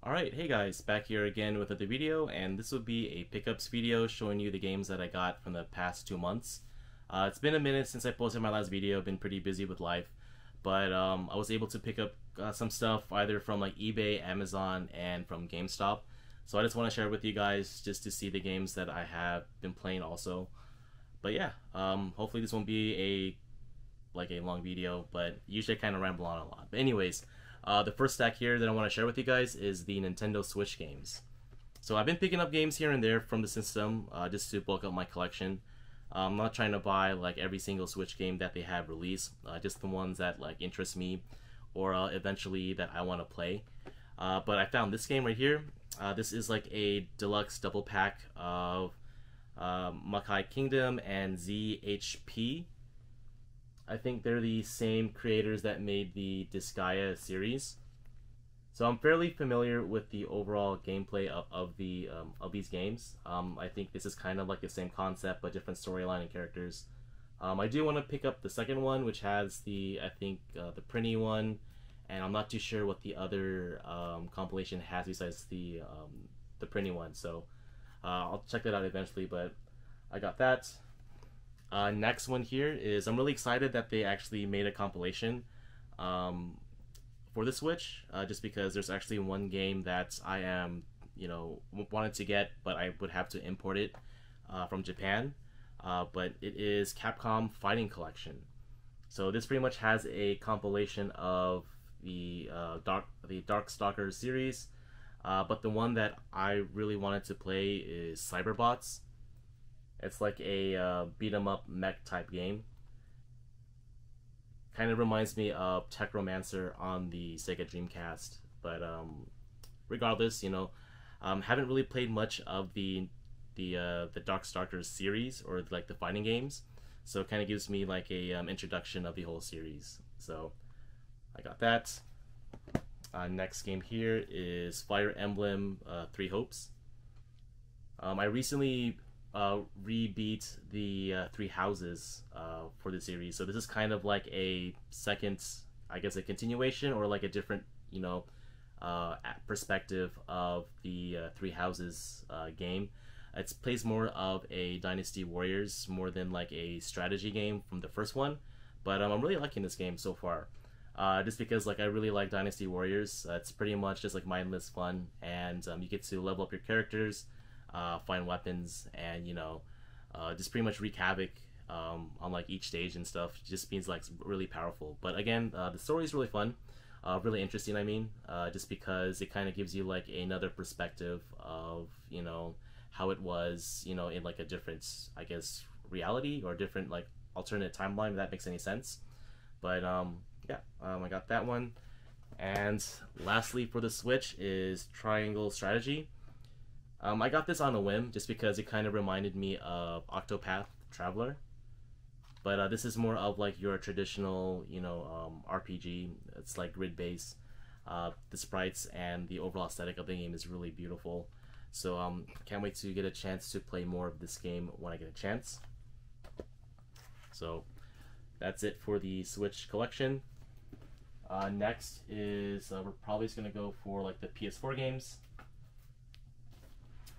Alright, hey guys, back here again with another video, and this will be a pickups video showing you the games that I got from the past 2 months. It's been a minute since I posted my last video, been pretty busy with life, but I was able to pick up some stuff either from like eBay, Amazon, and from GameStop. So I just want to share with you guys just to see the games that I have been playing also. But yeah, hopefully this won't be a long video, but usually I kind of ramble on a lot. But anyways, the first stack here that I want to share with you guys is the Nintendo Switch games. So I've been picking up games here and there from the system just to bulk up my collection. I'm not trying to buy like every single Switch game that they have released, just the ones that like interest me or eventually that I want to play. But I found this game right here. This is like a deluxe double pack of Makai Kingdom and ZHP. I think they're the same creators that made the Disgaea series. So I'm fairly familiar with the overall gameplay of these games. I think this is kind of like the same concept but different storyline and characters. I do want to pick up the second one, which has the the Prinny one, and I'm not too sure what the other compilation has besides the Prinny one. So I'll check that out eventually. But I got that. Next one here is I'm really excited that they actually made a compilation for the Switch, just because there's actually one game that I am, wanted to get, but I would have to import it from Japan. But it is Capcom Fighting Collection. So this pretty much has a compilation of the Darkstalkers series, but the one that I really wanted to play is Cyberbots. It's like a beat 'em up mech type game. Kind of reminds me of Techromancer on the Sega Dreamcast, but regardless, haven't really played much of the Darkstalkers series or like the fighting games, so it kind of gives me like a introduction of the whole series. So I got that. Next game here is Fire Emblem Three Hopes. I recently rebeat the Three Houses for the series, so this is kind of like a second, I guess, a continuation or like a different perspective of the Three Houses game. It plays more of a Dynasty Warriors more than like a strategy game from the first one, but I'm really liking this game so far. Just because like I really like Dynasty Warriors. It's pretty much just like mindless fun, and you get to level up your characters, find weapons, and just pretty much wreak havoc on like each stage and stuff. It just means like really powerful. But again, the story is really fun, really interesting. I mean, just because it kind of gives you like another perspective of how it was, in like a different, I guess, reality or different like alternate timeline. If that makes any sense. But yeah, I got that one. And lastly for the Switch is Triangle Strategy. I got this on a whim just because it kind of reminded me of Octopath Traveler, but this is more of like your traditional, RPG. It's like grid based. The sprites and the overall aesthetic of the game is really beautiful. So can't wait to get a chance to play more of this game when I get a chance. So that's it for the Switch collection. Next is we're probably just gonna go for like the PS4 games.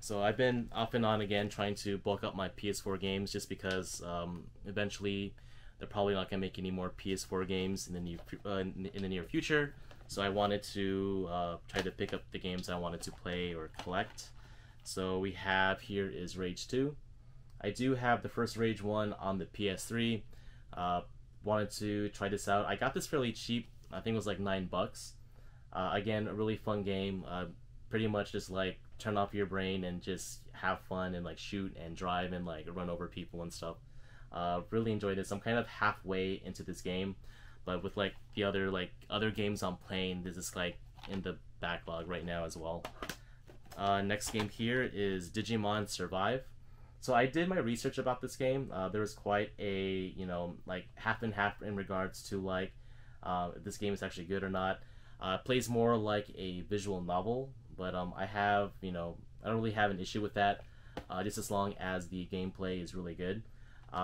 So I've been off and on again trying to bulk up my PS4 games just because eventually they're probably not gonna make any more PS4 games in the near future. So I wanted to try to pick up the games I wanted to play or collect. So we have here is Rage 2. I do have the first Rage 1 on the PS3. Wanted to try this out. I got this fairly cheap. I think it was like $9. Again, a really fun game. Pretty much just like turn off your brain and just have fun and like shoot and drive and like run over people and stuff. Really enjoyed this. I'm kind of halfway into this game, but with like the other games I'm playing, this is like in the backlog right now as well. Next game here is Digimon Survive. So I did my research about this game. There was quite a like half and half in regards to like if this game is actually good or not. It plays more like a visual novel, but I have I don't really have an issue with that, just as long as the gameplay is really good.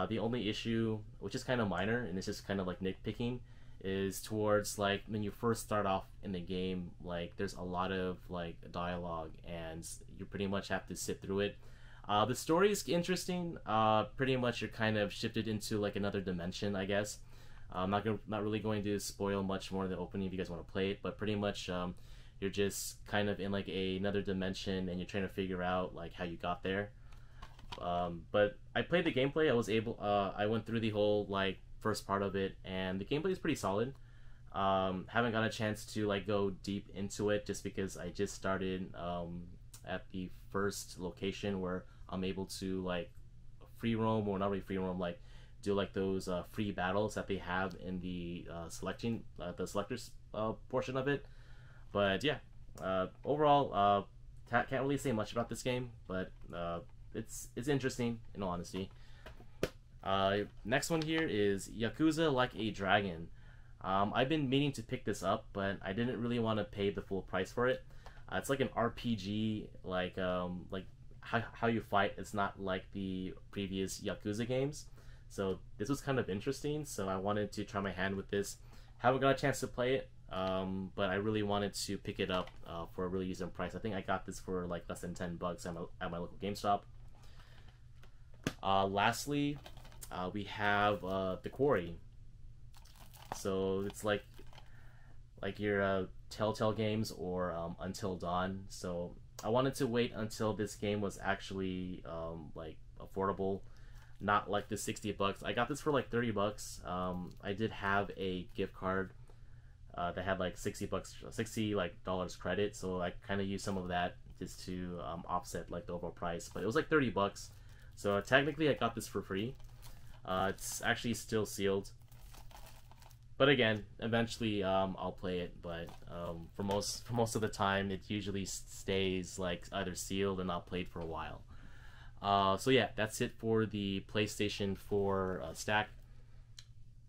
The only issue, which is kind of minor and it's just kind of like nitpicking, is towards like when you first start off in the game, like there's a lot of like dialogue and you pretty much have to sit through it. The story is interesting. Pretty much you're kind of shifted into like another dimension, I guess. I'm not really going to spoil much more in the opening if you guys want to play it, but pretty much you're just kind of in like another dimension and you're trying to figure out like how you got there. But I played the gameplay. I went through the whole like first part of it, and the gameplay is pretty solid. Haven't got a chance to like go deep into it just because I just started at the first location where I'm able to like free roam, or not really free roam, like do like those free battles that they have in the selectors portion of it. But yeah, overall, can't really say much about this game, but it's interesting in all honesty. Next one here is Yakuza Like a Dragon. I've been meaning to pick this up, but I didn't really want to pay the full price for it. It's like an RPG, like how you fight. It's not like the previous Yakuza games, so this was kind of interesting. So I wanted to try my hand with this. Haven't got a chance to play it, but I really wanted to pick it up for a really decent price. I think I got this for like less than $10 at my local GameStop. Lastly, we have The Quarry. So it's like your Telltale games or Until Dawn. So I wanted to wait until this game was actually like affordable, not like the $60. I got this for like $30. I did have a gift card that had like $60 like dollars credit, so I kind of used some of that just to offset like the overall price. But it was like $30, so technically I got this for free. It's actually still sealed, but again, eventually I'll play it. But for most of the time, it usually stays like either sealed and not played for a while. So yeah, that's it for the PlayStation 4 stack.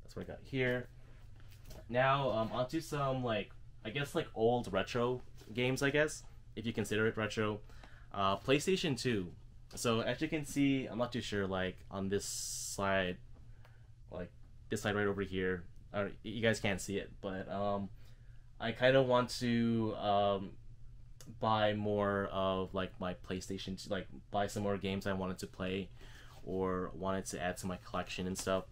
That's what I got here. Now onto some like I guess like old retro games, I guess, if you consider it retro. PlayStation 2. So as you can see, I'm not too sure, like on this slide, like this slide right over here, you guys can't see it, but I kind of want to buy more of like my PlayStation 2, like buy some more games I wanted to play or wanted to add to my collection and stuff.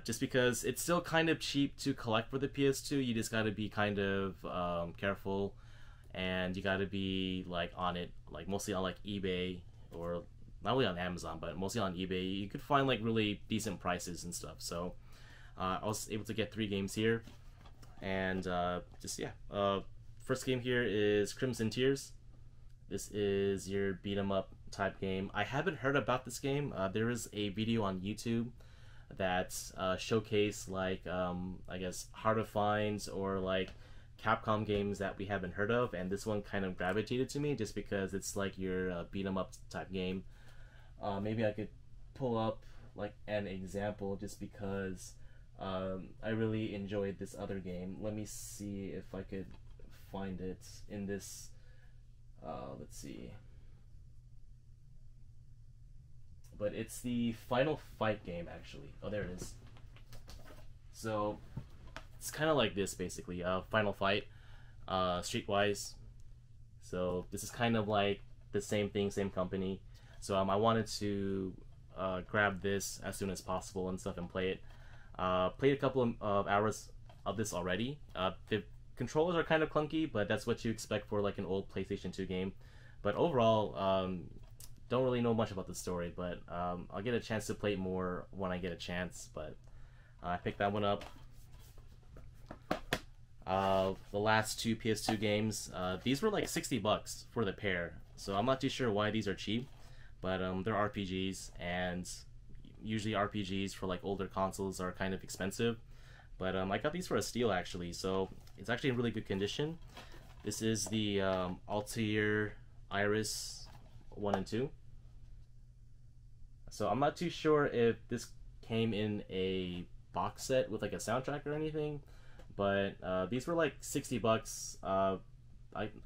Just because it's still kind of cheap to collect for the PS2, you just got to be kind of careful, and you got to be like on it, like mostly on like eBay, or not really on Amazon, but mostly on eBay. You could find like really decent prices and stuff. So I was able to get 3 games here, and just yeah. First game here is Crimson Tears. This is your beat 'em up type game. I haven't heard about this game. There is a video on YouTube that showcase like I guess Heart of Finds or like Capcom games that we haven't heard of, and this one kind of gravitated to me just because it's like your beat 'em up type game. Maybe I could pull up like an example just because I really enjoyed this other game. Let me see if I could find it in this. Let's see. But it's the Final Fight game, actually. Oh, there it is. So it's kind of like this, basically. Final Fight, Streetwise. So this is kind of like the same thing, same company. So I wanted to grab this as soon as possible and stuff and play it. Played a couple of hours of this already. The controllers are kind of clunky, but that's what you expect for like an old PlayStation 2 game. But overall, don't really know much about the story, but I'll get a chance to play it more when I get a chance. But I picked that one up. The last 2 PS2 games, these were like $60 for the pair, so I'm not too sure why these are cheap, but they're RPGs, and usually RPGs for like older consoles are kind of expensive. But I got these for a steal actually, so it's actually in really good condition. This is the Altair Iris 1 and 2. So I'm not too sure if this came in a box set with like a soundtrack or anything, but these were like $60. I'm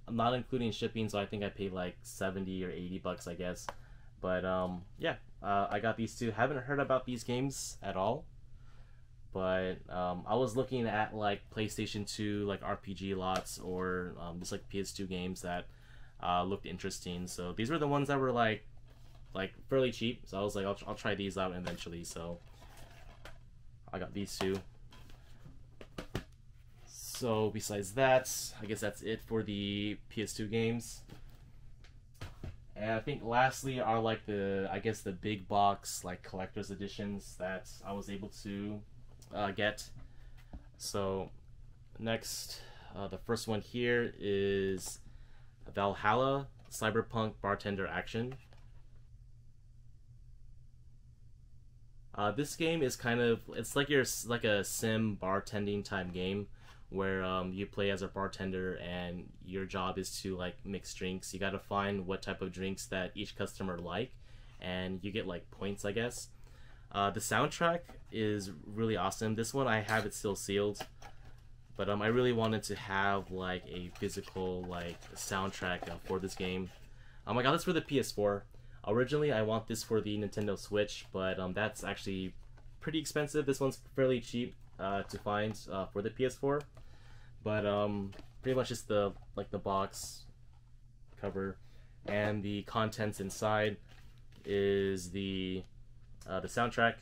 not including shipping, so I think I paid like $70 or $80, I guess. But yeah, I got these two. Haven't heard about these games at all. but I was looking at like PlayStation 2 like RPG lots or just like PS2 games that looked interesting. So these were the ones that were like fairly cheap. So I was like, I'll try these out eventually. So I got these two. So besides that, I guess that's it for the PS2 games. And I think lastly are like I guess the big box like collector's editions that I was able to get. So next, the first one here is Valhalla Cyberpunk Bartender Action. This game is it's like like a sim bartending type game where you play as a bartender and your job is to like mix drinks. You gotta find what type of drinks that each customer like, and you get like points, I guess. The soundtrack is really awesome. This one I have it still sealed, but I really wanted to have like a physical like soundtrack for this game. I got this for the PS4. Originally I want this for the Nintendo Switch, but that's actually pretty expensive. This one's fairly cheap to find for the PS4. But pretty much just the box cover, and the contents inside is the soundtrack,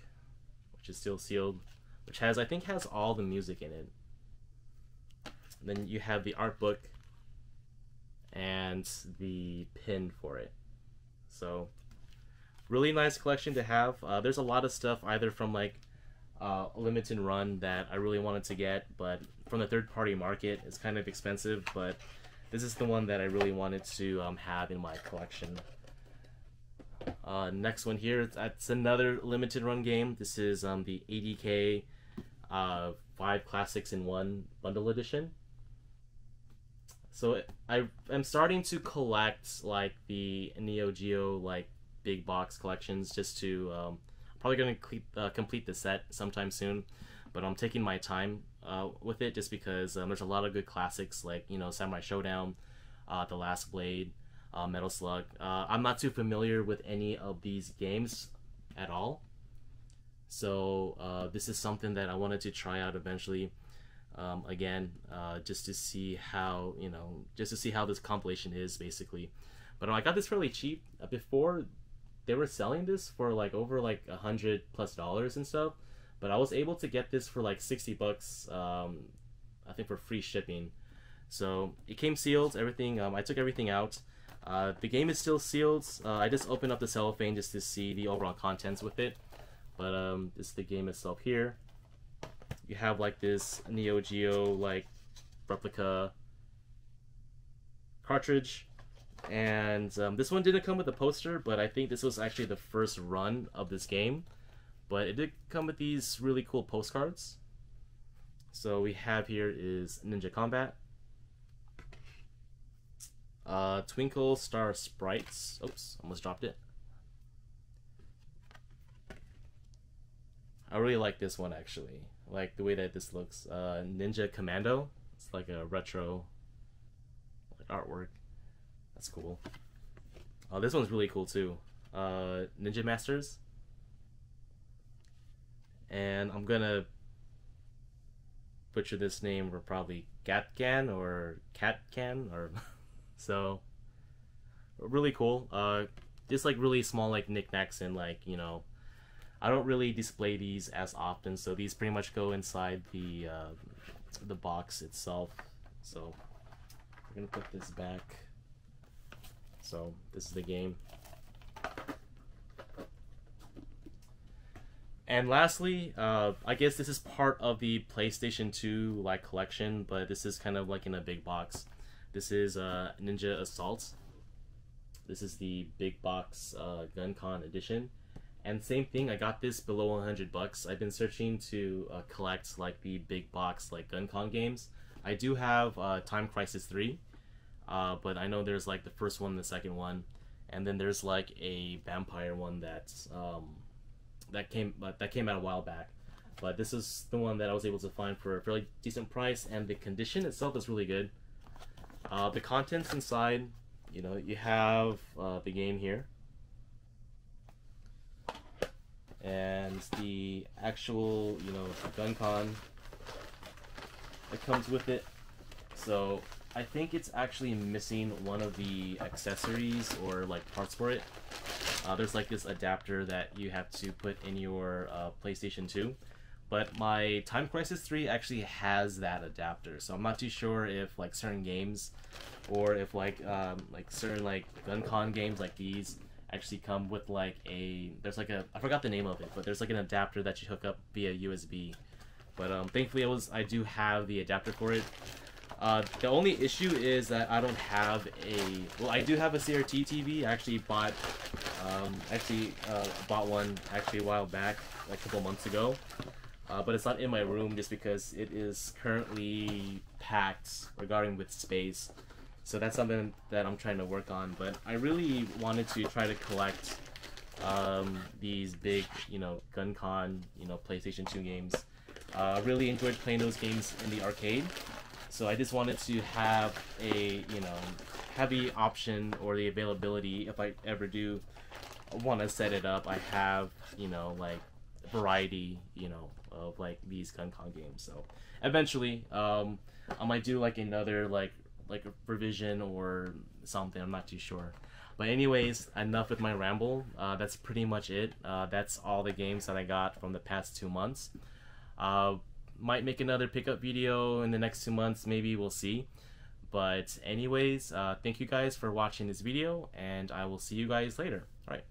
which is still sealed, which I think has all the music in it. And then you have the art book and the pin for it. So really nice collection to have. There's a lot of stuff either from like a limited run that I really wanted to get, but from the third-party market it's kind of expensive, but this is the one that I really wanted to have in my collection. Next one here, it's another limited run game. This is the ADK 5 Classics in 1 bundle edition. So I'm starting to collect like the Neo Geo like big box collections, just to probably gonna complete the set sometime soon, but I'm taking my time with it just because there's a lot of good classics like, you know, Samurai Showdown, The Last Blade, Metal Slug. I'm not too familiar with any of these games at all, so this is something that I wanted to try out eventually. Again, just to see how, you know, just to see how this compilation is basically. But I got this fairly cheap. Before they were selling this for like over like $100+ and stuff, but I was able to get this for like 60 bucks, I think for free shipping. So it came sealed, everything. I took everything out. The game is still sealed. I just opened up the cellophane just to see the overall contents with it. But this is the game itself here. You have like this Neo Geo like replica cartridge, and this one didn't come with a poster, but I think this was actually the first run of this game. But it did come with these really cool postcards. So we have here is Ninja Combat, Twinkle Star Sprites. Oops, almost dropped it. I really like this one actually. Like the way that this looks. Ninja Commando. It's like a retro like artwork. That's cool. Oh, this one's really cool too. Ninja Masters. And I'm gonna butcher this name, or probably Gatcan or Catcan or so. Really cool. Just like really small like knickknacks, and like, you know, I don't really display these as often, so these pretty much go inside the box itself. So we're gonna put this back. So this is the game. And lastly, I guess this is part of the PlayStation 2 like collection, but this is kind of like in a big box. This is Ninja Assault. This is the big box GunCon edition. And same thing, I got this below $100. I've been searching to collect like the big box like GunCon games. I do have Time Crisis 3, but I know there's like the first one and the second one, and then there's like a vampire one that's that came out a while back. But this is the one that I was able to find for a fairly decent price, and the condition itself is really good. The contents inside, you know, you have the game here. and the actual, you know, gun con that comes with it. So I think it's actually missing one of the accessories or like parts for it. There's like this adapter that you have to put in your PlayStation 2, but my Time Crisis 3 actually has that adapter, so I'm not too sure if like certain games or if like certain like gun con games like these actually come with like there's like a, I forgot the name of it, but there's like an adapter that you hook up via USB. But thankfully I do have the adapter for it. The only issue is that I don't have well, I do have a CRT TV. I actually bought one actually a while back, like a couple months ago. But it's not in my room just because it is currently packed regarding with space. So that's something that I'm trying to work on. But I really wanted to try to collect these big, you know, gun con, you know, PlayStation 2 games. Really enjoyed playing those games in the arcade. So I just wanted to have have the option or the availability if I ever do want to set it up. I have, you know, like variety, you know, of like these gun con games. So eventually, I might do like another like a revision or something. I'm not too sure. But anyways, enough with my ramble. That's pretty much it. That's all the games that I got from the past 2 months. Might make another pickup video in the next 2 months, maybe, we'll see. But anyways, thank you guys for watching this video, and I will see you guys later. Alright.